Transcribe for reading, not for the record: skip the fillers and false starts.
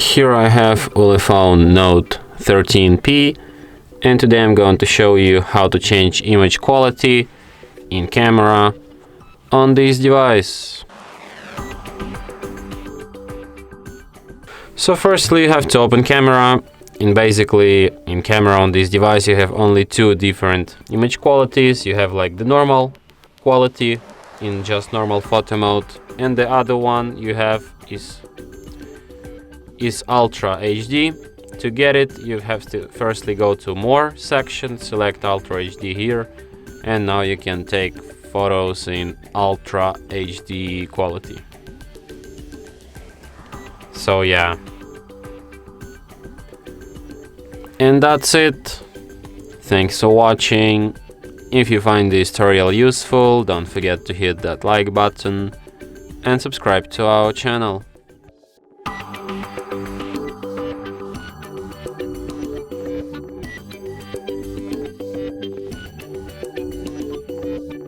Here I have ULEFONE Note 13P, and today I'm going to show you how to change image quality in camera on this device. So firstly you have to open camera, and basically in camera on this device you have only two different image qualities. You have like the normal quality in just normal photo mode, and the other one you have is Ultra HD. To get it, you have to firstly go to More section, select Ultra HD here, and now you can take photos in Ultra HD quality. So yeah. And that's it. Thanks for watching. If you find this tutorial useful, don't forget to hit that like button and subscribe to our channel.